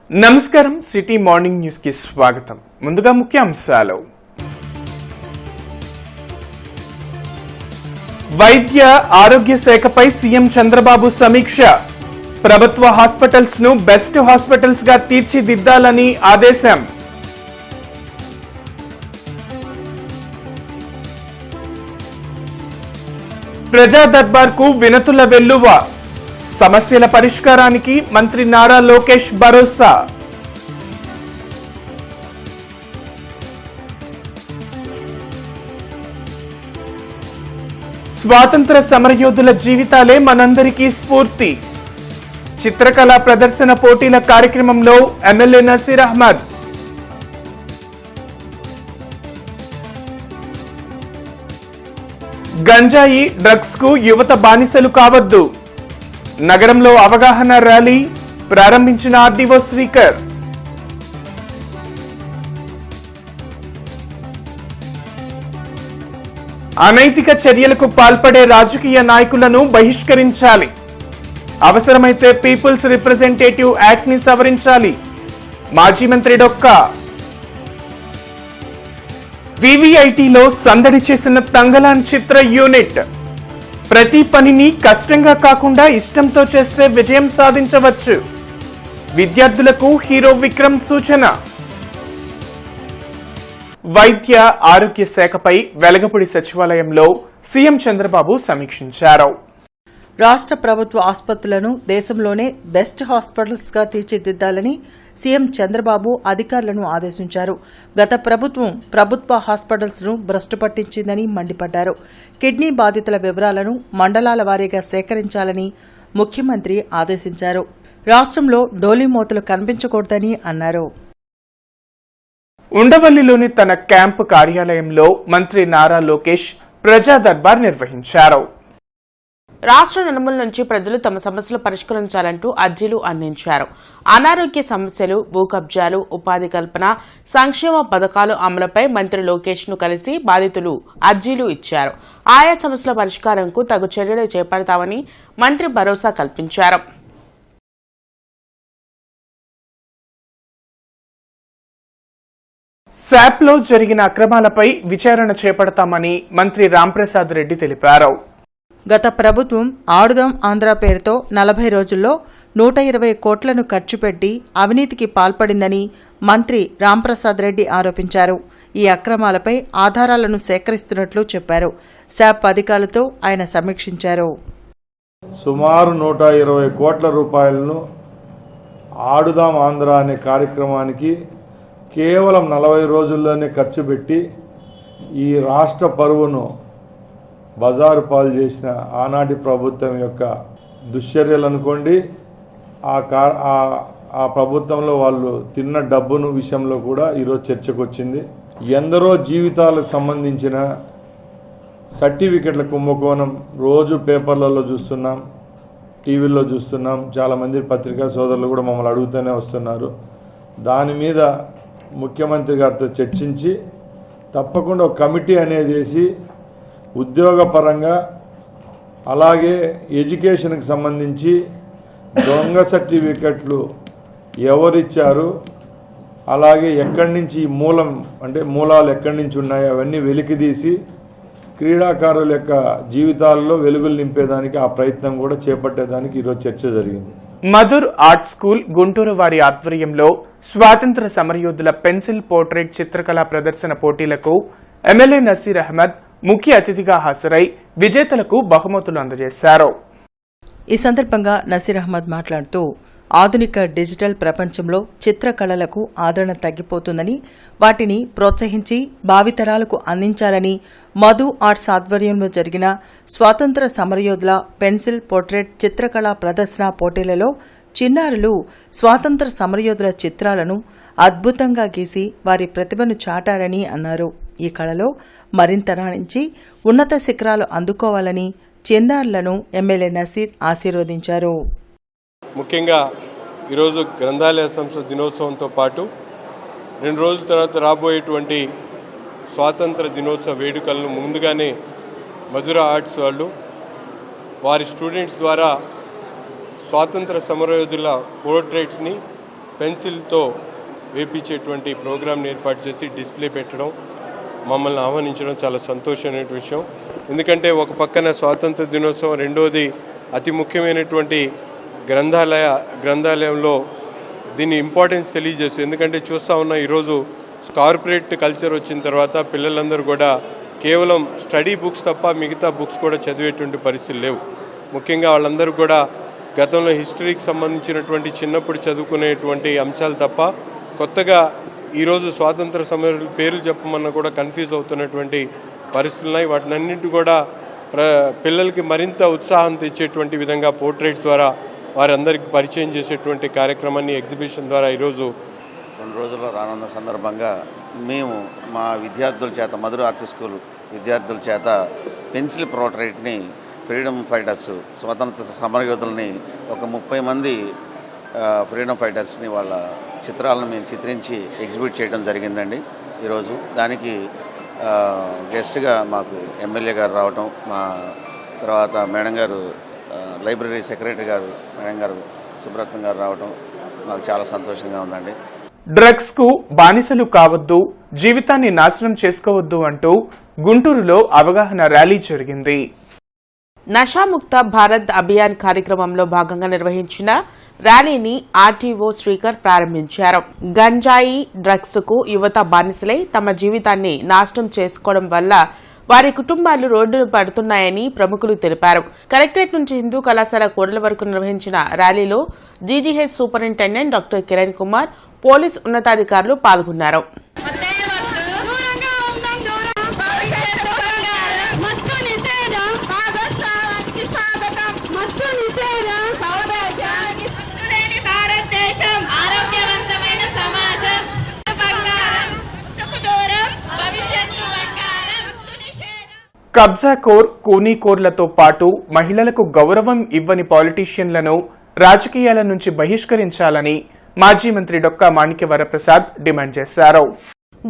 నమస్కారం city morning news కి స్వాగతం. ముందుగా ముఖ్యాంశాలు. వైద్య ఆరోగ్య శాఖపై సీఎం చంద్రబాబు సమీక్ష. ప్రభుత్వ హాస్పిటల్స్ ను బెస్ట్ హాస్పిటల్స్ గా తీర్చిదిద్దాలని ఆదేశం. ప్రజా దర్బార్ కు వినతుల వెల్లువ. సమస్యల పరిష్కారానికి మంత్రి నారా లోకేష్ భరోసా. స్వాతంత్ర సమరయోధుల జీవితాలే మనందరికీ స్ఫూర్తి. చిత్రకళా ప్రదర్శన పోటీల కార్యక్రమంలో ఎమ్మెల్యే నసీర్ అహ్మద్. గంజాయి డ్రగ్స్ కు యువత బానిసలు కావద్దు. నగరంలో అవగాహన ర్యాలీ ప్రారంభించిన ఆర్డీఓ శ్రీకర్. అనైతిక చర్యలకు పాల్పడే రాజకీయ నాయకులను బహిష్కరించాలి. అవసరమైతే పీపుల్స్ రిప్రజెంటేటివ్ యాక్ట్ ని సవరించాలి. మాజీ మంత్రి డొక్కా. వివిఐటిలో సందడి చేసిన తంగలాన్ చిత్ర యూనిట్. ప్రతి పనిని కష్టంగా కాకుండా ఇష్టంతో చేస్తే విజయం సాధించవచ్చు. విద్యార్థులకు హీరో విక్రమ్ సూచన. వైద్య ఆరోగ్య శాఖపై వెలగపూడి సచివాలయంలో సీఎం చంద్రబాబు సమీక్షించారు. రాష్ట్ర ప్రభుత్వ ఆసుపత్రులను దేశంలోనే బెస్ట్ హాస్పిటల్స్ గా తీర్చిదిద్దాలని సీఎం చంద్రబాబు అధికారులను ఆదేశించారు. గత ప్రభుత్వం ప్రభుత్వ హాస్పిటల్స్ ను భ్రష్టు పట్టించిందని మండిపడ్డారు. కిడ్నీ బాధితుల వివరాలను మండలాల వారీగా సేకరించాలని ముఖ్యమంత్రి ఆదేశించారు. రాష్ట్రంలో డోలీమూతలు కనిపించకూడదని అన్నారు. ఉండవల్లిలోని తన క్యాంపు కార్యాలయంలో మంత్రి నారా లోకేష్ ప్రజా దర్బార్ నిర్వహించారు. రాష్ట్ర నలుమూల నుంచి ప్రజలు తమ సమస్యలు పరిష్కరించాలంటూ అర్జీలు అందించారు. అనారోగ్య సమస్యలు, భూ కబ్జాలు, ఉపాధి కల్పన, సంక్షేమ పథకాలు అమలుపై మంత్రి లోకేష్ ను కలిసి బాధితులు అర్జీలు ఇచ్చారు. ఆయా సమస్యల పరిష్కారంకు తగు చర్యలు చేపడతామని మంత్రి భరోసా కల్పించారు. శాప్లో జరిగిన అక్రమాలపై విచారణ చేపడతామని మంత్రి రాంప్రసాద్ రెడ్డి తెలిపారు. గత ప్రభుత్వం ఆడుదాం ఆంధ్ర పేరుతో 40 రోజుల్లో 120 కోట్లను ఖర్చు పెట్టి అవినీతికి పాల్పడిందని మంత్రి రాంప్రసాద్ రెడ్డి ఆరోపించారు. ఈ అక్రమాలపై ఆధారాలను సేకరిస్తున్నట్లు చెప్పారు. శాప్ అధికారులతో ఆయన సమీక్షించారు. సుమారు 120 కోట్ల రూపాయలను ఆడుదాం ఆంధ్ర అనే కార్యక్రమానికి కేవలం 40 రోజుల్లోనే ఖర్చు పెట్టి ఈ రాష్ట్ర పరువును బజారు పాలు చేసిన ఆనాటి ప్రభుత్వం యొక్క దుశ్చర్యలు అనుకోండి, ఆ ప్రభుత్వంలో వాళ్ళు తిన్న డబ్బును విషయంలో కూడా ఈరోజు చర్చకు వచ్చింది. ఎందరో జీవితాలకు సంబంధించిన సర్టిఫికెట్ల కుంభకోణం రోజు పేపర్లలో చూస్తున్నాం, టీవీల్లో చూస్తున్నాం. చాలామంది పత్రికా సోదరులు కూడా మమ్మల్ని అడుగుతూనే వస్తున్నారు. దాని మీద ముఖ్యమంత్రి గారితో చర్చించి తప్పకుండా ఒక కమిటీ అనేది వేసి ఉద్యోగపరంగా అలాగే ఎడ్యుకేషన్కి సంబంధించి దొంగ సర్టిఫికెట్లు ఎవరిచ్చారు, అలాగే ఎక్కడి నుంచి మూలాలు ఎక్కడి నుంచి ఉన్నాయో అవన్నీ వెలికితీసి క్రీడాకారుల యొక్క జీవితాల్లో వెలుగులు నింపేదానికి ఆ ప్రయత్నం కూడా చేపట్టేదానికి ఈరోజు చర్చ జరిగింది. మధుర్ ఆర్ట్ స్కూల్ గుంటూరు వారి ఆధ్వర్యంలో స్వాతంత్ర సమరయోధుల పెన్సిల్ పోర్ట్రేట్ చిత్రకళా ప్రదర్శన పోటీలకు ఎమ్మెల్యే నసీర్ అహ్మద్ ముఖ్య అతిథిగా హాజరై విజేతలకు బహుమతులు అందజేశారు. ఈ సందర్భంగా నసీర్ అహ్మద్ మాట్లాడుతూ ఆధునిక డిజిటల్ ప్రపంచంలో చిత్రకళలకు ఆదరణ తగ్గిపోతుందని, వాటిని ప్రోత్సహించి భావితరాలకు అందించాలని మధు ఆర్ట్స్ ఆధ్వర్యంలో జరిగిన స్వాతంత్ర సమరయోధుల పెన్సిల్ పోర్ట్రేట్ చిత్రకళా ప్రదర్శన పోటీలలో చిన్నారులు స్వాతంత్ర సమరయోధుల చిత్రాలను అద్భుతంగా గీసి వారి ప్రతిభను చాటారని అన్నారు. ఈ కళలో మరింత రాణించి ఉన్నత శిఖరాలు అందుకోవాలని చిన్నారులను ఎమ్మెల్యే నసీర్ ఆశీర్వదించారు. ముఖ్యంగా ఈరోజు గ్రంథాలయ సంస్థ దినోత్సవంతో పాటు 2 రోజుల తర్వాత రాబోయేటువంటి స్వాతంత్ర దినోత్సవ వేడుకలను ముందుగానే మధుర ఆర్ట్స్ వాళ్ళు వారి స్టూడెంట్స్ ద్వారా స్వాతంత్ర సమరయోధుల పోర్ట్రేట్స్ని పెన్సిల్తో వేపించేటువంటి ప్రోగ్రామ్ని ఏర్పాటు చేసి డిస్ప్లే పెట్టడం, మమ్మల్ని ఆహ్వానించడం చాలా సంతోషమైన విషయం. ఎందుకంటే ఒక పక్కన స్వాతంత్ర దినోత్సవం, రెండోది అతి ముఖ్యమైనటువంటి గ్రంథాలయంలో దీని ఇంపార్టెన్స్ తెలియజేస్తుంది. ఎందుకంటే చూస్తూ ఉన్న ఈరోజు కార్పొరేట్ కల్చర్ వచ్చిన తర్వాత పిల్లలందరూ కూడా కేవలం స్టడీ బుక్స్ తప్ప మిగతా బుక్స్ కూడా చదివేటువంటి పరిస్థితులు లేవు. ముఖ్యంగా వాళ్ళందరూ కూడా గతంలో హిస్టరీకి సంబంధించినటువంటి చిన్నప్పుడు చదువుకునేటువంటి అంశాలు తప్ప కొత్తగా ఈరోజు స్వాతంత్ర సమర పేర్లు చెప్పమన్నా కూడా కన్ఫ్యూజ్ అవుతున్నటువంటి పరిస్థితులు ఉన్నాయి. వాటినన్నింటి కూడా పిల్లలకి మరింత ఉత్సాహం తెచ్చేటువంటి విధంగా పోర్ట్రేట్స్ ద్వారా వారందరికీ పరిచయం చేసేటువంటి కార్యక్రమాన్ని ఎగ్జిబిషన్ ద్వారా ఈరోజు 2 రోజుల్లో రానున్న సందర్భంగా మేము మా విద్యార్థుల చేత, మధుర ఆర్ట్ స్కూల్ విద్యార్థుల చేత పెన్సిల్ పోర్ట్రేట్ని ఫ్రీడమ్ ఫైటర్స్, స్వాతంత్ర సమరయోధుల్ని ఒక 30 మంది ఫ్రీడమ్ ఫైటర్స్ని వాళ్ళ చిత్రాలను మేము చిత్రించి ఎగ్జిబిట్ చేయడం జరిగిందండి ఈరోజు. దానికి గెస్ట్గా మాకు ఎమ్మెల్యే గారు రావటం, మా తర్వాత మేడం గారు, లైబ్రరీ సెక్రటరీ గారు మేడం గారు సుబ్రత్నం గారు రావటం మాకు చాలా సంతోషంగా ఉందండి. డ్రగ్స్ కు బానిసలు కావద్దు, జీవితాన్ని నాశనం చేసుకోవద్దు అంటూ గుంటూరులో అవగాహన ర్యాలీ జరిగింది. నషాముక్త భారత్ అభియాన్ కార్యక్రమంలో భాగంగా నిర్వహించిన ర్యాలీని ఆర్టీఓ శ్రీకర్ ప్రారంభించారు. గంజాయి, డ్రగ్స్ కు యువత బానిసలై తమ జీవితాన్ని నాశనం చేసుకోవడం వల్ల వారి కుటుంబాలు రోడ్డును పడుతున్నాయని ప్రముఖులు తెలిపారు. కలెక్టరేట్ నుంచి హిందూ కళాశాల కోడల వరకు నిర్వహించిన ర్యాలీలో GGH superintendent doctor Kiran Kumar, police ఉన్నతాధికారులు పాల్గొన్నారు. కబ్జాకోర్, కూనీకోర్లతో పాటు మహిళలకు గౌరవం ఇవ్వని పాలిటీషియన్లను రాజకీయాల నుంచి బహిష్కరించాలని మాజీ మంత్రి డొక్కా మాణిక్య వరప్రసాద్ డిమాండ్ చేశారు.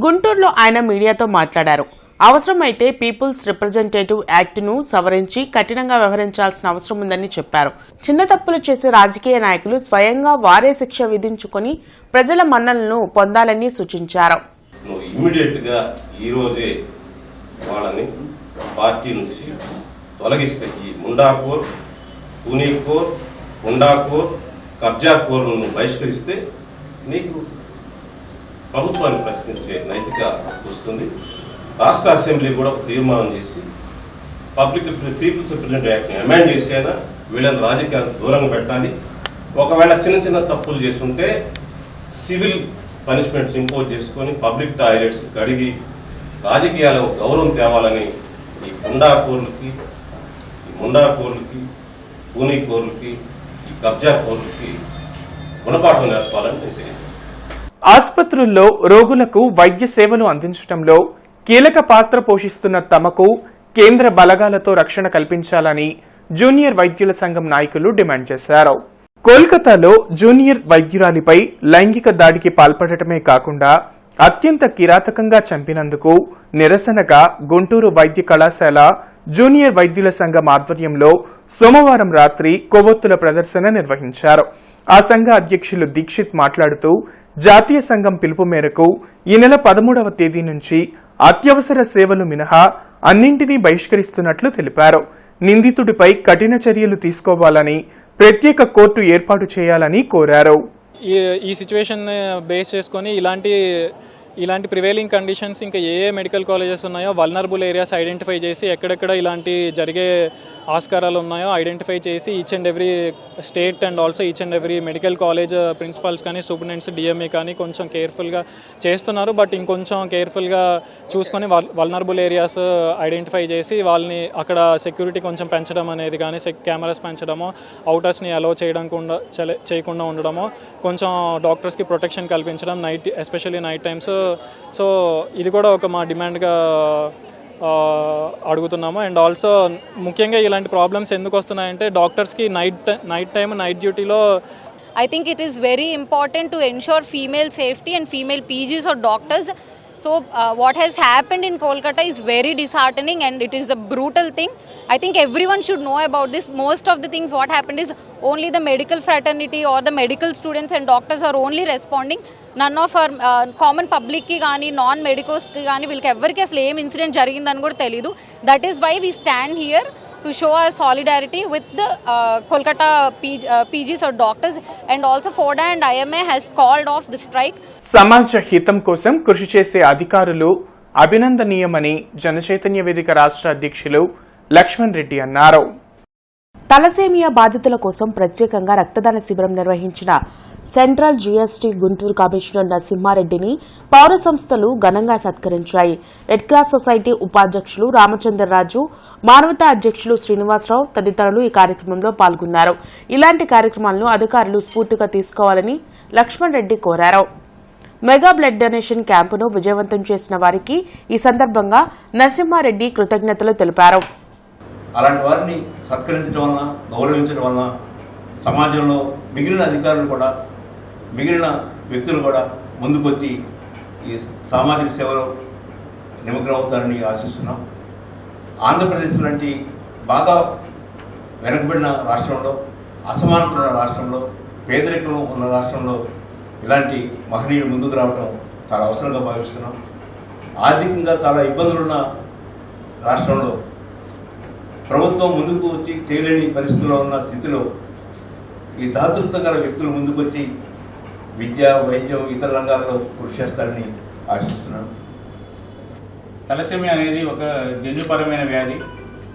గుంటూరులో ఆయన మీడియాతో మాట్లాడారు. అవసరమైతే పీపుల్స్ రిప్రజెంటేటివ్ యాక్ట్ను సవరించి కఠినంగా వ్యవహరించాల్సిన అవసరం ఉందని చెప్పారు. చిన్న తప్పులు చేసే రాజకీయ నాయకులు స్వయంగా వారే శిక్ష విధించుకొని ప్రజల మన్ననలను పొందాలని సూచించారు. పార్టీ నుంచి తొలగిస్తే ఈ ముండాకోర్, కూనీకోర్, హుండాకోర్, కబ్జాకోర్లను బహిష్కరిస్తే నీకు ప్రభుత్వాన్ని ప్రశ్నించే నైతిక హక్కు వస్తుంది. రాష్ట్ర అసెంబ్లీ కూడా ఒక తీర్మానం చేసి పీపుల్స్ రిప్రజెంటేటివ్ యాక్ట్ని అమెండ్ చేసేనా వీళ్ళని రాజకీయాలకు దూరంగా పెట్టాలి. ఒకవేళ చిన్న తప్పులు చేస్తుంటే సివిల్ పనిష్మెంట్స్ ఇంపోజ్ చేసుకొని పబ్లిక్ టాయిలెట్స్ కడిగి రాజకీయాలకు గౌరవం తేవాలని ఈ ముండాకోర్లకి, కూనీకోర్లకి, ఈ కబ్జాకోర్లకి గుణపాఠం నేర్పాలని నేను తెలియజేస్తాను. ఆసుపత్రుల్లో రోగులకు వైద్య సేవలు అందించడంలో కీలక పాత్ర పోషిస్తున్న తమకు కేంద్ర బలగాలతో రక్షణ కల్పించాలని జూనియర్ వైద్యుల సంఘం నాయకులు డిమాండ్ చేశారు. కోల్కతాలో జూనియర్ వైద్యురాలిపై లైంగిక దాడికి పాల్పడటమే కాకుండా అత్యంత కిరాతకంగా చంపినందుకు నిరసనగా గుంటూరు వైద్య కళాశాల జూనియర్ వైద్యుల సంఘం ఆధ్వర్యంలో సోమవారం రాత్రి కొవ్వొత్తుల ప్రదర్శన నిర్వహించారు. ఆ సంఘ అధ్యక్షులు దీక్షిత్ మాట్లాడుతూ జాతీయ సంఘం పిలుపు మేరకు ఈ నెల 13వ తేదీ నుంచి అత్యవసర సేవలు మినహా అన్నింటినీ బహిష్కరిస్తున్నట్లు తెలిపారు. నిందితుడిపై కఠిన చర్యలు తీసుకోవాలని, ప్రత్యేక కోర్టు ఏర్పాటు చేయాలని కోరారు. ఈ సిచ్యువేషన్ బేస్ చేసుకొని ఇలాంటి ప్రివైలింగ్ కండిషన్స్ ఇంకా ఏ మెడికల్ కాలేజెస్ ఉన్నాయో వల్నరబుల్ ఏరియాస్ ఐడెంటిఫై చేసి ఎక్కడెక్కడ ఇలాంటి జరిగే ఆస్కారాలు ఉన్నాయో ఐడెంటిఫై చేసి each and every state and also each and every medical college principals కానీ సూపరింటెండెంట్స్ డిఎంఏ కానీ కొంచెం కేర్ఫుల్గా చేస్తున్నారు. బట్ ఇంకొంచెం కేర్ఫుల్గా చూసుకొని వల్నరబుల్ ఏరియాస్ ఐడెంటిఫై చేసి వాళ్ళని అక్కడ సెక్యూరిటీ కొంచెం పెంచడం అనేది కానీ కెమెరాస్ పెంచడమో, అవుటర్స్ని అలౌ చేయకుండా ఉండడమో, కొంచెం డాక్టర్స్కి ప్రొటెక్షన్ కల్పించడం night especially night times. So ఇది కూడా ఒక మా డిమాండ్గా అడుగుతున్నాము. అండ్ ఆల్సో ముఖ్యంగా ఇలాంటి ప్రాబ్లమ్స్ ఎందుకు వస్తున్నాయంటే డాక్టర్స్కి నైట్ టైం నైట్ డ్యూటీలో I think it is very important to ensure female safety and female PGs or doctors So what has happened in Kolkata is very disheartening and it is a brutal thing. I think everyone should know about this. Most of the things what happened is only the medical fraternity or the medical students and doctors are only responding. None of our common public ki gaani non medicos ki gaani వీళ్ళకి ఎవరికి అసలు ఏం incident జరిగిందని కూడా తెలియదు. That is why we stand here to show our solidarity with the Kolkata PGs or doctors, and also FODA and IMA has called off the strike. సమాజ హితం కోసం కృషి చేసే అధికారులు అభినందనీయమని జనచైతన్య వేదిక రాష్ట్ర అధ్యక్షులు లక్ష్మణ్ రెడ్డి అన్నారు. తలసేమియా బాధితుల కోసం ప్రత్యేకంగా రక్తదాన శిబిరం నిర్వహించిన సెంట్రల్ జీఎస్టీ గుంటూరు కమిషనర్ నరసింహారెడ్డిని పౌర సంస్థలు ఘనంగా సత్కరించాయి. రెడ్ క్రాస్ సొసైటీ ఉపాధ్యక్షులు రామచంద్రరాజు, మానవతా అధ్యక్షులు శ్రీనివాసరావు తదితరులు ఈ కార్యక్రమంలో పాల్గొన్నారు. ఇలాంటి కార్యక్రమాలను అధికారులు స్ఫూర్తిగా తీసుకోవాలని లక్ష్మణ్ రెడ్డి కోరారు. మెగా బ్లడ్ డొనేషన్ క్యాంపును విజయవంతం చేసిన వారికి ఈ సందర్భంగా నరసింహారెడ్డి కృతజ్ఞతలు తెలిపారు. అలాంటి వారిని సత్కరించడం వలన, గౌరవించడం వలన సమాజంలో మిగిలిన అధికారులు కూడా, మిగిలిన వ్యక్తులు కూడా ముందుకొచ్చి ఈ సామాజిక సేవలో నిమగ్నం అవుతారని ఆశిస్తున్నాం. ఆంధ్రప్రదేశ్ లాంటి బాగా వెనకబడిన రాష్ట్రంలో, అసమానతలు ఉన్న రాష్ట్రంలో, పేదరికం ఉన్న రాష్ట్రంలో ఇలాంటి మహనీయులు ముందుకు రావడం చాలా అవసరంగా భావిస్తున్నాం. ఆర్థికంగా చాలా ఇబ్బందులున్న రాష్ట్రంలో ప్రభుత్వం ముందుకు వచ్చి తేలేని పరిస్థితుల్లో ఉన్న స్థితిలో ఈ దాతృత్వం గల వ్యక్తులు ముందుకొచ్చి విద్య, వైద్యం, ఇతర రంగాల్లో కృషి చేస్తారని ఆశిస్తున్నాను. తలసేమియా అనేది ఒక జన్యుపరమైన వ్యాధి.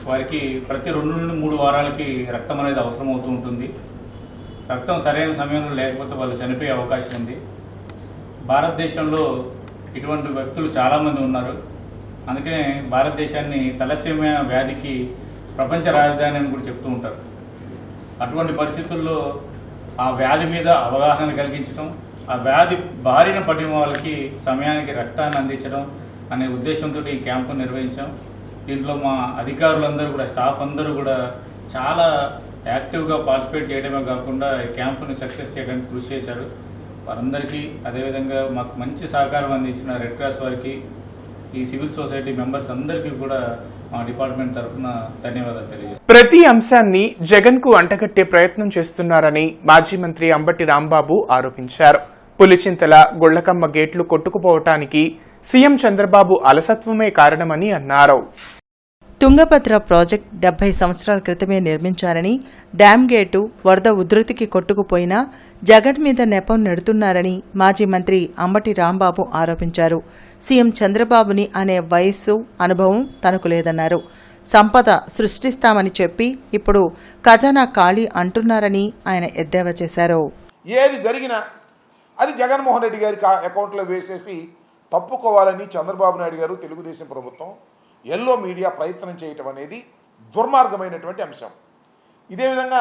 వారికి ప్రతి 2 నుండి 3 వారాలకి రక్తం అనేది అవసరం అవుతూ ఉంటుంది. రక్తం సరైన సమయంలో లేకపోతే వాళ్ళు చనిపోయే అవకాశం ఉంది. భారతదేశంలో ఇటువంటి వ్యక్తులు చాలామంది ఉన్నారు. అందుకనే భారతదేశాన్ని తలసేమియా వ్యాధికి ప్రపంచ రాజధాని అని కూడా చెప్తూ ఉంటారు. అటువంటి పరిస్థితుల్లో ఆ వ్యాధి మీద అవగాహన కలిగించడం, ఆ వ్యాధి బారిన పడిన వాళ్ళకి సమయానికి రక్తాన్ని అందించడం అనే ఉద్దేశంతో ఈ క్యాంపు నిర్వహించాం. దీంట్లో మా అధికారులందరూ కూడా, స్టాఫ్ అందరూ కూడా చాలా యాక్టివ్గా పార్టిసిపేట్ చేయడమే కాకుండా ఈ క్యాంపుని సక్సెస్ చేయడానికి కృషి చేశారు. వారందరికీ, అదేవిధంగా మాకు మంచి సహకారం అందించిన రెడ్ క్రాస్ వారికి, ఈ సివిల్ సొసైటీ మెంబర్స్ అందరికీ కూడా మా డిపార్ట్మెంట్ తరఫున ధన్యవాదాలు తెలియజేస్తాను. ప్రతి అంశాన్ని జగన్ కు అంటగట్టే ప్రయత్నం చేస్తున్నారని మాజీ మంత్రి అంబటి రాంబాబు ఆరోపించారు. పులిచింతల గుళ్లకమ్మ గేట్లు కొట్టుకుపోవటానికి సీఎం చంద్రబాబు అలసత్వమే కారణమని అన్నారు. తుంగభద్ర ప్రాజెక్ట్ 70 సంవత్సరాల క్రితమే నిర్మించారని, డ్యాం గేటు వరద ఉధృతికి కొట్టుకుపోయినా జగన్ మీద నెపం నెడుతున్నారని మాజీ మంత్రి అంబటి రాంబాబు ఆరోపించారు. సీఎం చంద్రబాబుని అనే వయస్సు, అనుభవం తనకు లేదన్నారు. సంపద సృష్టిస్తామని చెప్పి ఇప్పుడు ఖజానా ఖాళీ అంటున్నారని ఆయన ఎద్దేవా చేశారు. ఏది జరిగినా అది జగన్మోహన్ రెడ్డి గారి అకౌంట్లో వేసేసి తప్పుకోవాలని చంద్రబాబు నాయుడు గారు, తెలుగుదేశం ప్రభుత్వం, ఎల్లో మీడియా ప్రయత్నం చేయటం అనేది దుర్మార్గమైనటువంటి అంశం. ఇదే విధంగా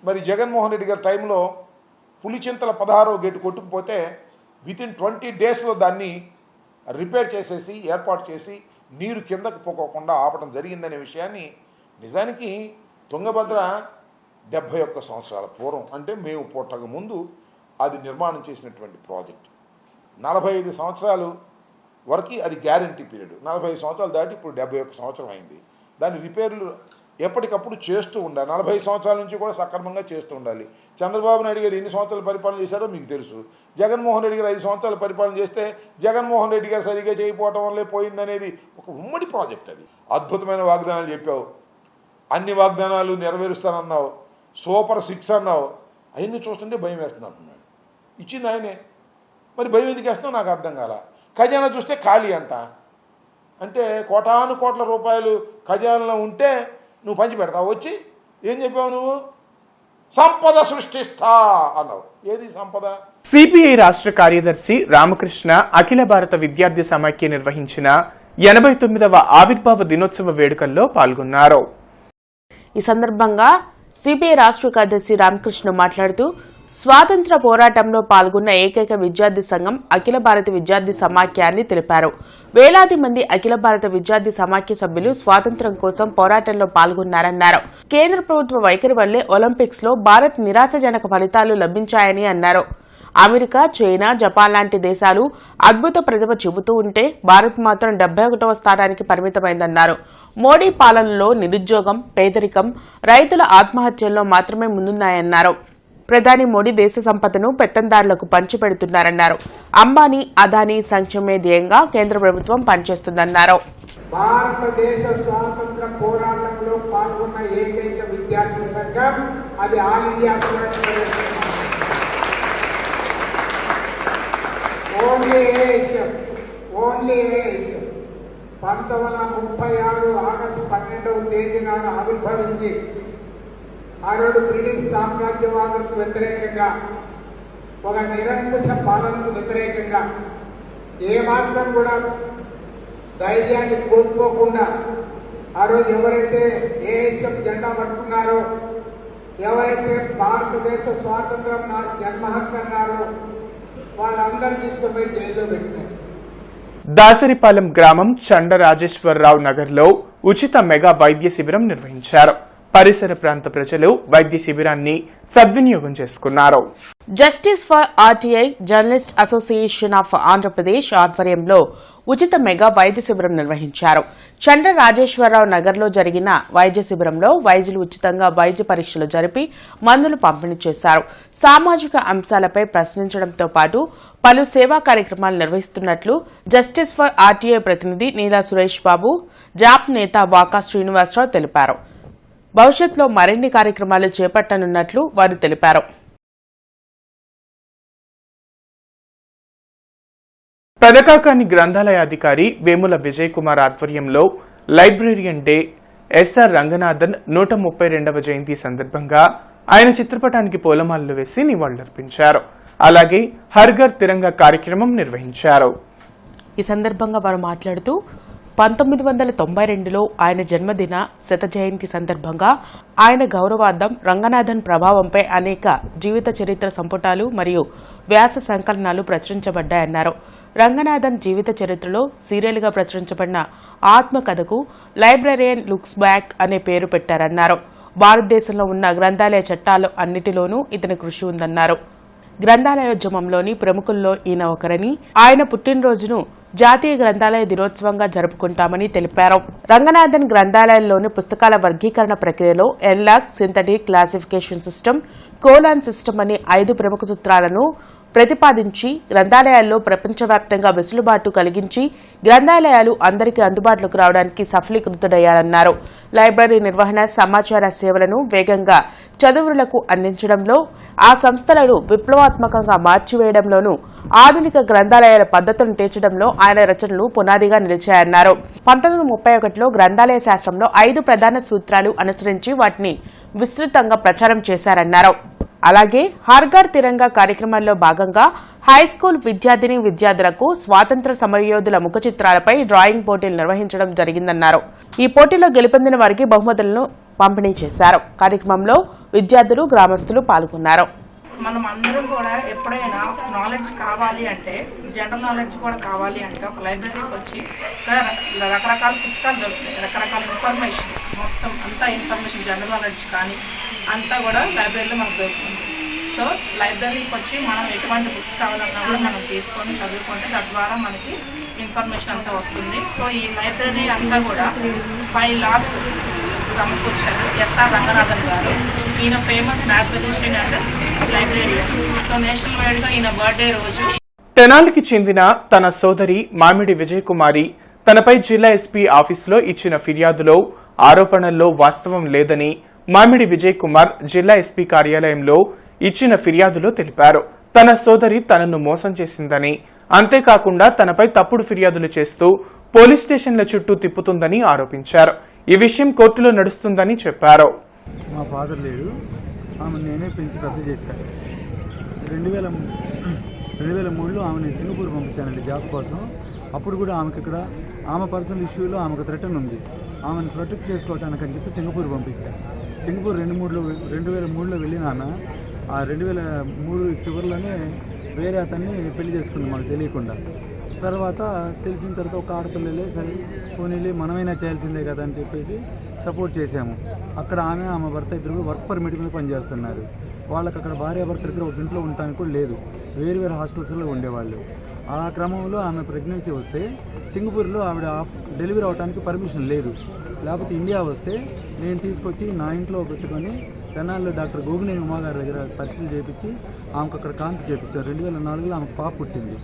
మరి జగన్మోహన్ రెడ్డి గారి టైంలో పులిచింతల 16వ గేటు కొట్టుకుపోతే వితిన్ 20 డేస్లో దాన్ని రిపేర్ చేసేసి, ఏర్పాటు చేసి నీరు కిందకు పోకోకుండా ఆపడం జరిగిందనే విషయాన్ని, నిజానికి తుంగభద్ర 71 సంవత్సరాల పూర్వం, అంటే మేము పుట్టక ముందు అది నిర్మాణం చేసినటువంటి ప్రాజెక్ట్. 45 సంవత్సరాలు వరకు అది గ్యారంటీ పీరియడ్. 45 సంవత్సరాలు దాటి ఇప్పుడు 71 సంవత్సరం అయింది. దాని రిపేర్లు ఎప్పటికప్పుడు చేస్తూ ఉండాలి. 40 సంవత్సరాల నుంచి కూడా సక్రమంగా చేస్తూ ఉండాలి. చంద్రబాబు నాయుడు గారు ఎన్ని సంవత్సరాలు పరిపాలన చేశారో మీకు తెలుసు. జగన్మోహన్ రెడ్డి గారు 5 సంవత్సరాలు పరిపాలన చేస్తే జగన్మోహన్ రెడ్డి గారు సరిగ్గా చేయకపోవటం వల్లే పోయిందనేది ఒక ఉమ్మడి ప్రాజెక్ట్. అది అద్భుతమైన వాగ్దానాలు చెప్పావు, అన్ని వాగ్దానాలు నెరవేరుస్తానన్నావు, సూపర్ 6 అన్నావు. అవన్నీ చూస్తుంటే భయం వేస్తుంది అంటున్నాడు. ఇచ్చింది ఆయనే, మరి భయం ఎందుకు వేస్తున్నావు నాకు అర్థం కాల. ఖజానా చూస్తే ఖాళీ అంట. అంటే కోటాను కోట్ల రూపాయలు ఖజానాలో ఉంటే నువ్వు పంచి పెడతావు. వచ్చి ఏం చెప్పావు నువ్వు? సంపద సృష్టిస్తా అన్నావు. ఏది సంపద? సిపిఐ రాష్ట్ర కార్యదర్శి రామకృష్ణ అఖిల భారత విద్యార్థి సమాఖ్య నిర్వహించిన 89వ ఆవిర్భావ దినోత్సవ వేడుకల్లో పాల్గొన్నారు. ఈ సందర్భంగా సిపిఐ రాష్ట్ర కార్యదర్శి రామకృష్ణ మాట్లాడుతూ, స్వాతంత్ర పోరాటంలో పాల్గొన్న ఏకైక విద్యార్థి సంఘం అఖిల భారత విద్యార్థి సమాఖ్య అని తెలిపారు. వేలాది మంది అఖిల భారత విద్యార్థి సమాఖ్య సభ్యులు స్వాతంత్ర్యం కోసం పోరాటంలో పాల్గొన్నారన్నారు. కేంద్ర ప్రభుత్వ వైఖరి వల్లే ఒలింపిక్స్ లో భారత్ నిరాశజనక ఫలితాలు లభించాయని అన్నారు. అమెరికా, చైనా, జపాన్ లాంటి దేశాలు అద్భుత ప్రతిభ చూపుతూ ఉంటే భారత్ మాత్రం 71వ స్థానానికి పరిమితమైందన్నారు. మోడీ పాలనలో నిరుద్యోగం, పేదరికం, రైతుల ఆత్మహత్యల్లో మాత్రమే ముందున్నాయన్నారు. ప్రధాని మోడీ దేశ సంపదను పెత్తందారులకు పంచిపెడుతున్నారన్నారు. అంబానీ, అదానీ సంక్షేమే ధ్యేయంగా కేంద్ర ప్రభుత్వం పనిచేస్తుందన్నారు. భారతదేశ స్వాతంత్ర పోరాటంలో పాల్గొన్న ఏకైక విద్యార్థి సంఘం అది ఆల్ ఇండియా ఓన్లీ 1936 ఆగస్టు 12వ తేదీ నాడు ఆవిర్భవించి ఆనాడు బ్రిటిష్ సామ్రాజ్యవాదులకు వ్యతిరేకంగా, ఒక నిరంకుశ పాలనకు వ్యతిరేకంగా ఏమాత్రం కూడా ధైర్యాన్ని కోల్పోకుండా ఆ రోజు ఎవరైతే ఏఎస్ఎఫ్ జెండా పట్టుకున్నారో, ఎవరైతే భారతదేశ స్వాతంత్రం నాకు జన్మహక్కు అన్నారో వాళ్ళందరూ తీసుకుపోయి జైల్లో పెట్టారు. దాసరిపాలెం గ్రామం చండ రాజేశ్వరరావు నగర్లో ఉచిత మెగా వైద్య శిబిరం నిర్వహించారు. పరిసర ప్రాంత ప్రజలు వైద్య శిబిరాన్ని సద్వినియోగం చేసుకున్నారు. Justice for RTI journalist association of Andhra Pradesh ఆధ్వర్యంలో ఉచిత మెగా వైద్య శిబిరం నిర్వహించారు. చండ రాజేశ్వరరావు నగర్లో జరిగిన వైద్య శిబిరంలో వైద్యులు ఉచితంగా వైద్య పరీక్షలు జరిపి మందులు పంపిణీ చేశారు. సామాజిక అంశాలపై ప్రశ్నించడంతో పాటు పలు సేవా కార్యక్రమాలు నిర్వహిస్తున్నట్లు జస్టిస్ ఫర్ ఆర్టీఐ ప్రతినిధి నీలా సురేష్ బాబు, జాప్ నేత వాకా శ్రీనివాసరావు తెలిపారు. భవిష్యత్తులో మరిన్ని కార్యక్రమాలు చేపట్టనున్నట్లు వారు తెలిపారు. పెదకాకాని గ్రంథాలయ అధికారి వేముల విజయ్ కుమార్ ఆధ్వర్యంలో లైబ్రేరియన్ డే ఎస్ఆర్ రంగనాథన్ 132వ జయంతి సందర్భంగా ఆయన చిత్రపటానికి పూలమాలలు వేసి నివాళులర్పించారు. అలాగే హర్ఘర్ తిరంగా కార్యక్రమం నిర్వహించారు. ఈ సందర్భంగా వారు మాట్లాడుతూ 1992లో ఆయన జన్మదిన శత జయంతి సందర్భంగా ఆయన గౌరవార్థం రంగనాథన్ ప్రభావంపై అనేక జీవిత చరిత్ర సంపుటాలు మరియు వ్యాస సంకలనాలు ప్రచురించబడ్డాయన్నారు. రంగనాథన్ జీవిత చరిత్రలో సీరియల్గా ప్రచురించబడిన ఆత్మకథకు లైబ్రరియన్ లుక్స్ బ్యాక్ అనే పేరు పెట్టారన్నారు. భారతదేశంలో ఉన్న గ్రంథాలయ చట్టాలు అన్నిటిలోనూ ఇతని కృషి ఉందన్నారు. గ్రంథాలయోద్యమంలోని ప్రముఖుల్లో ఈయన ఒకరని, ఆయన పుట్టినరోజును జాతీయ గ్రంథాలయ దినోత్సవంగా జరుపుకుంటామని తెలిపారు. రంగనాథన్ గ్రంథాలయంలోని పుస్తకాల వర్గీకరణ ప్రక్రియలో analogue, synthetic classification system, colon system అనే 5 ప్రముఖ సూత్రాలను ప్రతిపాదించి గ్రంథాలయాల్లో ప్రపంచవ్యాప్తంగా వెసులుబాటు కలిగించి గ్రంథాలయాలు అందరికీ అందుబాటులోకి రావడానికి సఫలీకృతుడయ్యారన్నారు. లైబ్రరీ నిర్వహణ, సమాచార సేవలను వేగంగా చదువురులకు అందించడంలో, ఆ సంస్థలను విప్లవాత్మకంగా మార్చివేయడంలోనూ, ఆధునిక గ్రంథాలయాల పద్ధతులను తీర్చడంలో ఆయన రచనలు పునాదిగా నిలిచాయన్నారు. 1931లో గ్రంథాలయ శాస్త్రంలో 5 ప్రధాన సూత్రాలు అనుసరించి వాటిని విస్తృతంగా ప్రచారం చేశారన్నారు. అలాగే హర్ఘర్ తిరంగా కార్యక్రమాల్లో భాగంగా హైస్కూల్ విద్యార్థిని విద్యార్థులకు స్వాతంత్ర సమరయోధుల ముఖ చిత్రాలపై డ్రాయింగ్ పోటీలు నిర్వహించడం జరిగిందన్నారు. ఈ పోటీలో గెలుపొందిన వారికి బహుమతులను పంపిణీ చేశారు. కార్యక్రమంలో విద్యార్థులు, గ్రామస్తులు పాల్గొన్నారు. మనం అందరం కూడా ఎప్పుడైనా నాలెడ్జ్ కావాలి అంటే, జనరల్ నాలెడ్జ్ కూడా కావాలి అంటే ఒక లైబ్రరీకి వచ్చి రకరకాల పుస్తకాలు దొరుకుతాయి, రకరకాల ఇన్ఫర్మేషన్, మొత్తం అంతా ఇన్ఫర్మేషన్, జనరల్ నాలెడ్జ్ కానీ అంతా కూడా లైబ్రరీలో మనకు దొరుకుతుంది. సో లైబ్రరీకి వచ్చి మనం ఎటువంటి బుక్స్ కావాలన్నా కూడా మనం తీసుకొని చదువుకుంటే తద్వారా మనకి ఇన్ఫర్మేషన్ అంతా వస్తుంది. సో ఈ లైబ్రరీ అంతా కూడా 5 లాస్ సమకూర్చారు ఎస్ఆర్ రంగనాథన్ గారు. ఈయన famous mathematician and librarian. So national wide గా ఈయన బర్త్డే రోజు తెనాలికి చెందిన తన సోదరి మామిడి విజయకుమారి తనపై జిల్లా ఎస్పీ ఆఫీసులో ఇచ్చిన ఫిర్యాదులో ఆరోపణల్లో వాస్తవం లేదని మామిడి విజయ్ కుమార్ జిల్లా ఎస్పీ కార్యాలయంలో ఇచ్చిన ఫిర్యాదులో తెలిపారు. తన సోదరి తనను మోసం చేసిందని, అంతేకాకుండా తనపై తప్పుడు ఫిర్యాదులు చేస్తూ పోలీస్ స్టేషన్ల చుట్టూ తిప్పుతుందని ఆరోపించారు. ఈ విషయం కోర్టులో నడుస్తుందని చెప్పారు. మా ఫాదర్ లేడు, ఆమె నేనే పెంచి పెద్ద చేశాను. 2003లో ఆమెను సింగపూర్ పంపించానండి జాబ్ కోసం. అప్పుడు కూడా ఆమెకి ఇక్కడ ఆమె పర్సనల్ ఇష్యూలో ఆమెకు థ్రెటన్ ఉంది. ఆమెను ప్రొటెక్ట్ చేసుకోవటానికి అని చెప్పి సింగపూర్ పంపించాను. సింగపూర్ 2003లో వెళ్ళిన ఆమె ఆ 2003 చివరిలోనే వేరే అతన్ని పెళ్లి చేసుకుంది మాకు తెలియకుండా. తర్వాత తెలిసిన తర్వాత ఒక ఆడపిల్లలే సరే పోనీలే మనమైనా చేయాల్సిందే కదా అని చెప్పేసి సపోర్ట్ చేశాము. అక్కడ ఆమె భర్త ఇద్దరు వర్క్ పర్మిట్ మీద పనిచేస్తున్నారు. వాళ్ళకి అక్కడ భార్యాభర్తల దగ్గర ఒక ఇంట్లో ఉండడానికి కూడా లేదు, వేరు వేరు హాస్టల్స్లో ఉండేవాళ్ళు. ఆ క్రమంలో ఆమె ప్రెగ్నెన్సీ వస్తే సింగపూర్లో ఆవిడ డెలివరీ అవడానికి పర్మిషన్ లేదు. లేకపోతే ఇండియా వస్తే నేను తీసుకొచ్చి నా ఇంట్లో పెట్టుకొని తెనాలిలో డాక్టర్ గోగునేని ఉమా గారి దగ్గర పరీక్షలు చేయించి ఆమెకు అక్కడ కాన్పు చేయించారు. 2004లో ఆమెకు పాప పుట్టింది.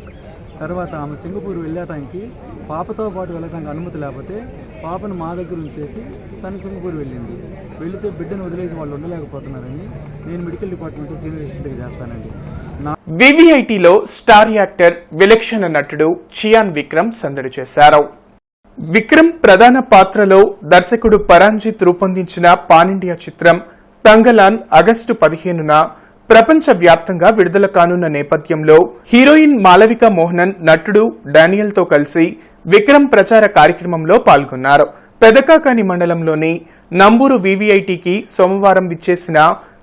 తర్వాత ఆమె సింగపూర్ వెళ్ళటానికి పాపతో పాటు వెళ్ళడానికి అనుమతి లేకపోతే పాపను మా దగ్గర ఉంచేసి తను సింగపూర్ వెళ్ళింది. వెళితే బిడ్డను వదిలేసి వాళ్ళు ఉండలేకపోతున్నారని నేను మెడికల్ డిపార్ట్మెంట్ సీనియర్ అసిస్టెంట్గా చేస్తానండి. వివిఐటిలో స్టార్ యాక్టర్ విలక్షణ నటుడు చియాన్ విక్రమ్ సందడి చేశారు. విక్రమ్ ప్రధాన పాత్రలో దర్శకుడు పరాంజిత్ రూపొందించిన పాన్ ఇండియా చిత్రం తంగలాన్ ఆగస్టు 15న ప్రపంచ వ్యాప్తంగా విడుదల కానున్న నేపథ్యంలో హీరోయిన్ మాలవిక మోహనన్ నటుడు డానియల్ తో కలిసి విక్రమ్ ప్రచార కార్యక్రమంలో పాల్గొన్నారు. పెదకాకాని మండలంలోని నంబూరు వివిఐటికి సోమవారం విచ్చేసిన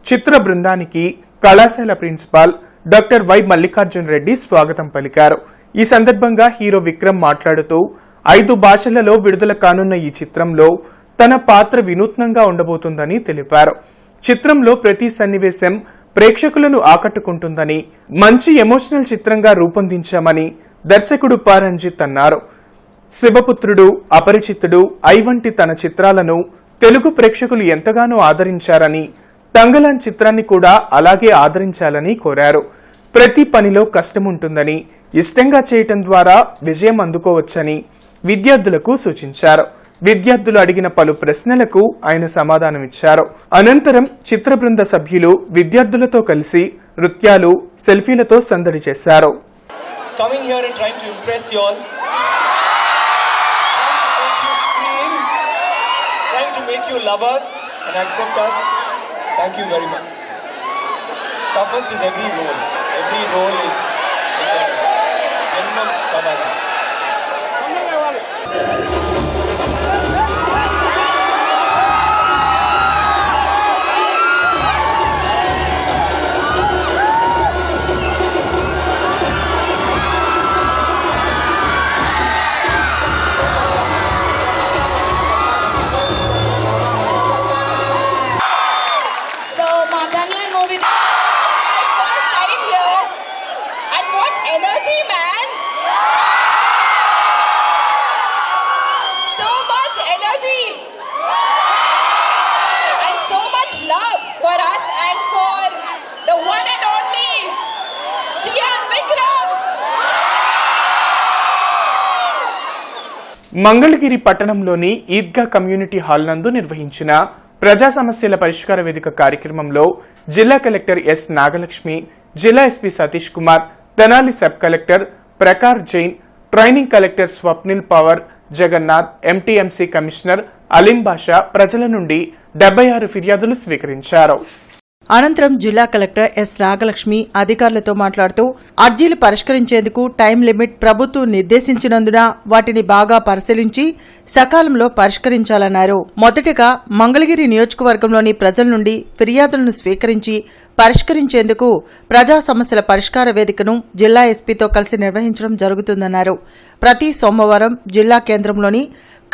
చిత్ర బృందానికి కళాశాల principal doctor why Mallikarjun Reddy స్వాగతం పలికారు. ఈ సందర్భంగా హీరో విక్రమ్ మాట్లాడుతూ 5 భాషలలో విడుదల కానున్న ఈ చిత్రంలో తన పాత్ర వినూత్నంగా ఉండబోతుందని తెలిపారు. చిత్రంలో ప్రతి సన్నివేశం ప్రేక్షకులను ఆకట్టుకుంటుందని, మంచి ఎమోషనల్ చిత్రంగా రూపొందించామని దర్శకుడు పరంజిత్ అన్నారు. శివపుత్రుడు, అపరిచితుడు, ఐ వంటి తన చిత్రాలను తెలుగు ప్రేక్షకులు ఎంతగానో ఆదరించారని, తంగలాన్ చిత్రాన్ని కూడా అలాగే ఆదరించాలని కోరారు. ప్రతి పనిలో కష్టముంటుందని, ఇష్టంగా చేయటం ద్వారా విజయం అందుకోవచ్చని విద్యార్థులకు సూచించారు. విద్యార్థులు అడిగిన పలు ప్రశ్నలకు ఆయన సమాధానమిచ్చారు. అనంతరం చిత్ర బృంద సభ్యులు విద్యార్థులతో కలిసి నృత్యాలు, సెల్ఫీలతో సందడి చేశారు. Thank you very much. Toughest is every role. Every role is Janmam Kavali. Energy, man! So much energy! And so much love for us and for the one and only Chiyan Vikram! Mangalagiri పట్టణంలోని Eidgah community hall నందు నిర్వహించిన ప్రజా సమస్యల పరిష్కార వేదిక కార్యక్రమంలో జిల్లా collector S Nagalakshmi, జిల్లా SP Satish Kumar, Tenali sub collector Prakar Jain, training collector Swapnil Pawar, Jagannath, MTMC commissioner Aleem Basha ప్రజల నుండి 76 ఫిర్యాదులు స్వీకరించారు. అనంతరం జిల్లా కలెక్టర్ ఎస్ నాగలక్ష్మి అధికారులతో మాట్లాడుతూ అర్జీలు పరిష్కరించేందుకు టైం లిమిట్ ప్రభుత్వం నిర్దేశించినందున వాటిని బాగా పరిశీలించి సకాలంలో పరిష్కరించాలన్నారు. మొదటగా మంగళగిరి నియోజకవర్గంలోని ప్రజల నుండి ఫిర్యాదులను స్వీకరించి పరిష్కరించేందుకు ప్రజా సమస్యల పరిష్కార వేదికను జిల్లా ఎస్పీతో కలిసి నిర్వహించడం జరుగుతుందన్నారు. ప్రతి సోమవారం జిల్లా కేంద్రంలోని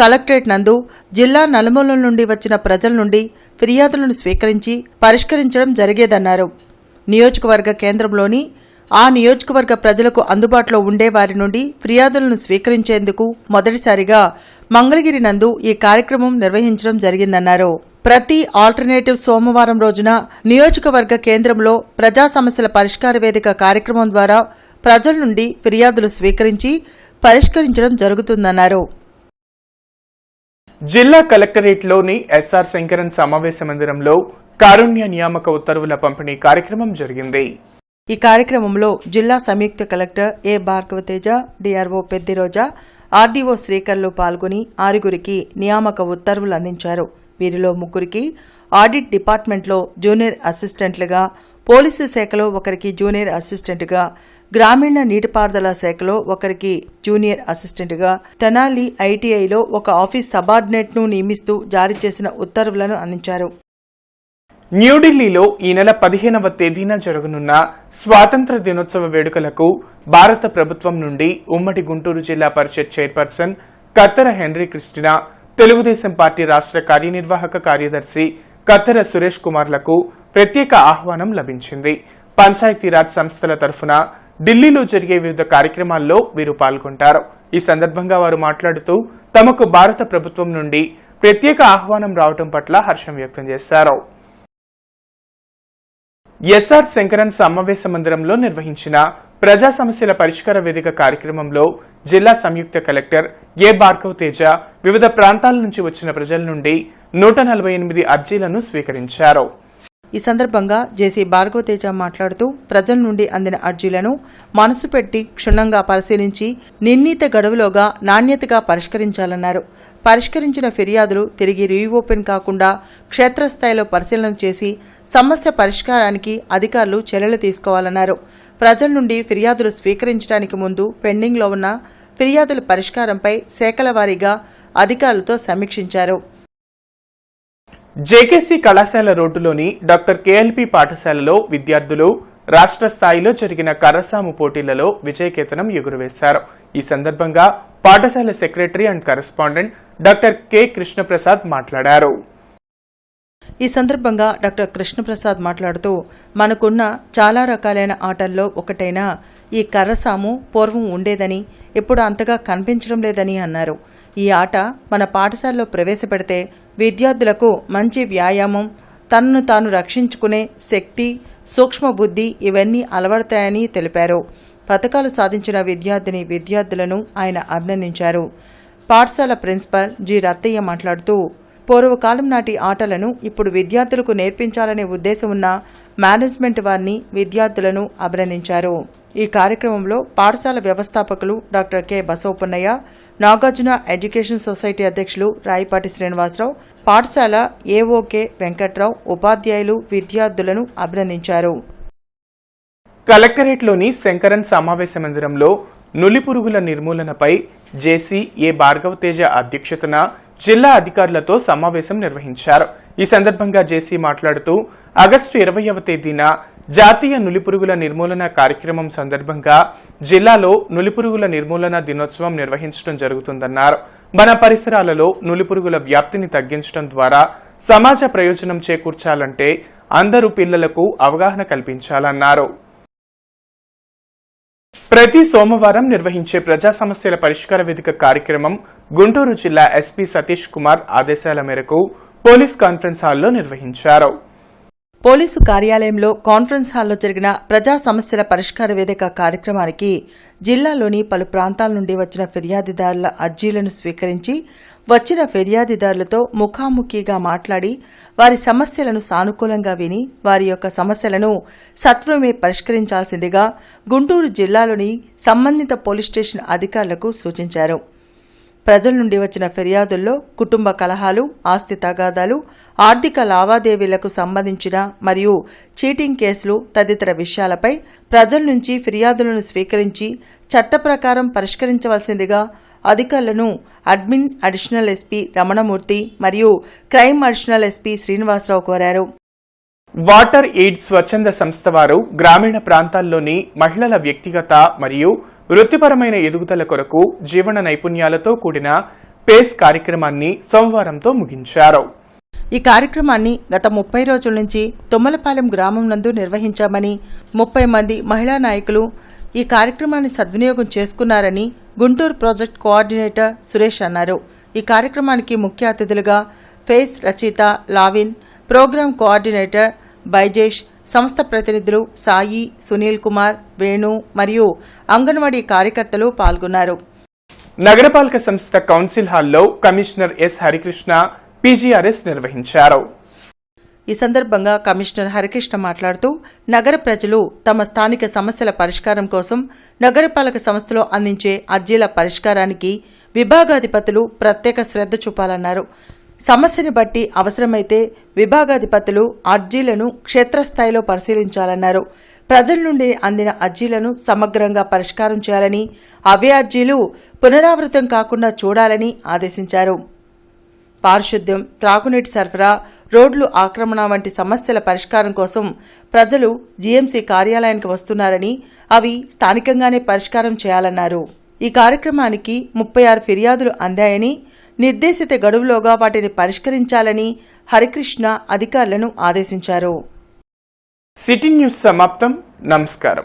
కలెక్టరేట్ నందు జిల్లా నలుమూలల నుండి వచ్చిన ప్రజల నుండి ఫిర్యాదులను స్వీకరించి పరిష్కరించడం జరిగేదన్నారు. నియోజకవర్గ కేంద్రంలోని ఆ నియోజకవర్గ ప్రజలకు అందుబాటులో ఉండే వారి నుండి ఫిర్యాదులను స్వీకరించేందుకు మొదటిసారిగా మంగళగిరి నందు ఈ కార్యక్రమం నిర్వహించడం జరిగిందన్నారు. ప్రతి ఆల్టర్నేటివ్ సోమవారం రోజున నియోజకవర్గ కేంద్రంలో ప్రజా సమస్యల పరిష్కార వేదిక కార్యక్రమం ద్వారా ప్రజల నుండి ఫిర్యాదులు స్వీకరించి పరిష్కరించడం జరుగుతుందన్నారు. జిల్లా కలెక్టరేట్లోని ఎస్ఆర్ శంకరన్ సమావేశ మందిరంలో కారుణ్య నియామక ఉత్తర్వుల పంపిణీ కార్యక్రమం జరిగింది. ఈ కార్యక్రమంలో జిల్లా సంయుక్త కలెక్టర్ ఏ భార్గవతేజ, డిఆర్ఓ పెద్దిరోజా, ఆర్డీఓ శ్రీకర్లు పాల్గొని 6గురికి నియామక ఉత్తర్వులు అందించారు. వీరిలో 3గురికి ఆడిట్ డిపార్ట్మెంట్లో జూనియర్ అసిస్టెంట్లుగా, పోలీసు శాఖలో 1కి జూనియర్ అసిస్టెంట్గా, గ్రామీణ నీటిపారుదల శాఖలో 1కి జూనియర్ అసిస్టెంట్గా, తెనాలి ఐటీఐలో 1 ఆఫీస్ సబార్డినేట్ను నియమిస్తూ జారీ చేసిన ఉత్తర్వులను అందించారు. న్యూఢిల్లీలో ఈ నెల 15వ తేదీన జరగనున్న స్వాతంత్ర దినోత్సవ వేడుకలకు భారత ప్రభుత్వం నుండి ఉమ్మడి గుంటూరు జిల్లా పరిషత్ చైర్పర్సన్ కత్తెర హెన్రీ క్రిస్టినా, తెలుగుదేశం పార్టీ రాష్ట్ర కార్యనిర్వాహక కార్యదర్శి కత్తెర సురేష్ కుమార్లకు ప్రత్యేక ఆహ్వానం లభించింది. పంచాయతీరాజ్ సంస్థల తరఫున ఢిల్లీలో జరిగే వివిధ కార్యక్రమాల్లో వీరు పాల్గొంటారు. ఈ సందర్భంగా వారు మాట్లాడుతూ తమకు భారత ప్రభుత్వం నుండి ప్రత్యేక ఆహ్వానం రావడం పట్ల హర్షం వ్యక్తం చేశారు. ఎస్ఆర్ శంకరన్ సమావేశ మందిరంలో నిర్వహించిన ప్రజా సమస్యల పరిష్కార వేదిక కార్యక్రమంలో జిల్లా సంయుక్త కలెక్టర్ ఏ భార్గవ్ తేజ వివిధ ప్రాంతాల నుంచి వచ్చిన ప్రజల నుండి 148 అర్జీలను స్వీకరించారు. ఈ సందర్భంగా జేసీ భార్గవ్ తేజ మాట్లాడుతూ ప్రజల నుండి అందిన అర్జీలను మనసు పెట్టి క్షుణ్ణంగా పరిశీలించి నిర్ణీత గడువులోగా నాణ్యతగా పరిష్కరించాలన్నారు. పరిష్కరించిన ఫిర్యాదులు తిరిగి రీఓపెన్ కాకుండా క్షేత్రస్థాయిలో పరిశీలన చేసి సమస్య పరిష్కారానికి అధికారులు చర్యలు తీసుకోవాలన్నారు. ప్రజల నుండి ఫిర్యాదులు స్వీకరించడానికి ముందు పెండింగ్లో ఉన్న ఫిర్యాదుల పరిష్కారంపై శాఖల వారీగా అధికారులతో సమీక్షించారు. జేకేసీ కళాశాల రోడ్డులోని డాక్టర్ కేఎల్పీ పాఠశాలలో విద్యార్థులు రాష్ట్ర స్థాయిలో జరిగిన కర్రసాము పోటీలలో విజయకేతనం ఎగురవేశారు. ఈ సందర్భంగా పాఠశాల secretary and correspondent doctor K Krishnaprasad మాట్లాడారు. ఈ సందర్భంగా డాక్టర్ కృష్ణప్రసాద్ మాట్లాడుతూ మనకున్న చాలా రకాలైన ఆటల్లో ఒకటైన ఈ కర్రసాము పూర్వం ఉండేదని ఇప్పుడు అంతగా కనిపించడం లేదని అన్నారు. ఈ ఆట మన పాఠశాలలో ప్రవేశపెడితే విద్యార్థులకు మంచి వ్యాయామం, తనను తాను రక్షించుకునే శక్తి, సూక్ష్మ బుద్ధి ఇవన్నీ అలవడతాయని తెలిపారు. పథకాలు సాధించిన విద్యార్థులను ఆయన అభినందించారు. పాఠశాల ప్రిన్సిపల్ జి రత్తయ్య మాట్లాడుతూ పూర్వకాలం నాటి ఆటలను ఇప్పుడు విద్యార్థులకు నేర్పించాలనే ఉద్దేశం ఉన్న మేనేజ్మెంట్ వారిని విద్యార్థులను అభినందించారు. ఈ కార్యక్రమంలో పాఠశాల వ్యవస్థాపకులు doctor K Basavapunnaiah, Nagarjuna education society అధ్యక్షులు రాయిపాటి శ్రీనివాసరావు, పాఠశాల ఏఓకే వెంకట్రావు, ఉపాధ్యాయులు విద్యార్థులను అభినందించారు. కలెక్టరేట్లోని శంకరన్ సమావేశ మందిరంలో నులిపురుగుల నిర్మూలనపై జేసీ ఏ భార్గవ్ తేజ అధ్యక్షతన జిల్లా అధికారులతో సమావేశం నిర్వహించారు. ఈ సందర్భంగా జేసీ మాట్లాడుతూ ఆగస్టు 20వ తేదీన జాతీయ నులిపురుగుల నిర్మూలన కార్యక్రమం సందర్భంగా జిల్లాలో నులిపురుగుల నిర్మూలన దినోత్సవం నిర్వహించడం జరుగుతుందన్నారు. మన పరిసరాలలో నులిపురుగుల వ్యాప్తిని తగ్గించడం ద్వారా సమాజ ప్రయోజనం చేకూర్చాలంటే అందరూ పిల్లలకు అవగాహన కల్పించాలన్నారు. ప్రతి సోమవారం నిర్వహించే ప్రజా సమస్యల పరిష్కార వేదిక కార్యక్రమం గుంటూరు జిల్లా ఎస్పీ సతీష్ కుమార్ ఆదేశాల మేరకు పోలీస్ కాన్ఫరెన్స్ హాల్లో నిర్వహించారు. పోలీసు కార్యాలయంలో కాన్ఫరెన్స్ హాల్లో జరిగిన ప్రజా సమస్యల పరిష్కార వేదిక కార్యక్రమానికి జిల్లాలోని పలు ప్రాంతాల నుండి వచ్చిన ఫిర్యాదుదారుల అర్జీలను స్వీకరించి వచ్చిన ఫిర్యాదుదారులతో ముఖాముఖిగా మాట్లాడి వారి సమస్యలను సానుకూలంగా విని వారి యొక్క సమస్యలను సత్వరమే పరిష్కరించాల్సిందిగా గుంటూరు జిల్లాలోని సంబంధిత పోలీస్ స్టేషన్ అధికారులకు సూచించారు. ప్రజల నుండి వచ్చిన ఫిర్యాదుల్లో కుటుంబ కలహాలు, ఆస్తి తగాదాలు, ఆర్థిక లావాదేవీలకు సంబంధించిన మరియు చీటింగ్ కేసులు తదితర విషయాలపై ప్రజల నుంచి ఫిర్యాదులను స్వీకరించి చట్ట ప్రకారం పరిష్కరించవలసిందిగా అధికారులను అడ్మిన్ అడిషనల్ ఎస్పీ రమణమూర్తి మరియు క్రైమ్ అడిషనల్ ఎస్పీ శ్రీనివాసరావు కోరారు. వాటర్ ఎయిడ్ స్వచ్ఛంద సంస్థ వారు గ్రామీణ ప్రాంతాల్లోని మహిళల వ్యక్తిగత మరియు వృత్తిపరమైన ఎదుగుదల కొరకు జీవన నైపుణ్యాలతో కూడిన పేస్ కార్యక్రమాన్ని సోమవారంతో ముగించారు. ఈ కార్యక్రమాన్ని గత 30 రోజుల నుంచి తుమ్మలపాలెం గ్రామం నందు నిర్వహించామని 30 మంది మహిళా నాయకులు ఈ కార్యక్రమాన్ని సద్వినియోగం చేసుకున్నారని గుంటూరు ప్రాజెక్ట్ కోఆర్డినేటర్ సురేష్ అన్నారు. ఈ కార్యక్రమానికి ముఖ్య అతిథులుగా ఫేస్ రచయిత లావిన్, ప్రోగ్రాం కోఆర్డినేటర్ బైజేష్, సంస్థ ప్రతినిధులు సాయి, సునీల్ కుమార్, వేణు మరియు అంగన్వాడీ కార్యకర్తలు పాల్గొన్నారు. నగరపాలక సంస్థ కౌన్సిల్ హాల్లో కమిషనర్ ఎస్ హరికృష్ణ పీజీఆర్ఎస్ నిర్వహించారు. ఈ సందర్భంగా కమిషనర్ హరికృష్ణ మాట్లాడుతూ నగర ప్రజలు తమ స్థానిక సమస్యల పరిష్కారం కోసం నగరపాలక సంస్థలో అందించే అర్జీల పరిష్కారానికి విభాగాధిపతులు ప్రత్యేక శ్రద్ధ చూపాలన్నారు. సమస్యను బట్టి అవసరమైతే విభాగాధిపతులు అర్జీలను క్షేత్రస్థాయిలో పరిశీలించాలన్నారు. ప్రజల నుండి అందిన అర్జీలను సమగ్రంగా పరిష్కారం చేయాలని, అవే అర్జీలు పునరావృతం కాకుండా చూడాలని ఆదేశించారు. పారిశుద్ధ్యం, త్రాగునీటి సరఫరా, రోడ్లు ఆక్రమణ వంటి సమస్యల పరిష్కారం కోసం ప్రజలు జీఎంసీ కార్యాలయానికి వస్తున్నారని అవి స్థానికంగానే పరిష్కారం చేయాలన్నారు. ఈ కార్యక్రమానికి 36 ఫిర్యాదులు అందాయని, నిర్దేశిత గడువులోగా వాటిని పరిష్కరించాలని హరికృష్ణ అధికారులను ఆదేశించారు. సిటీ న్యూస్ సమాప్తం. నమస్కారం.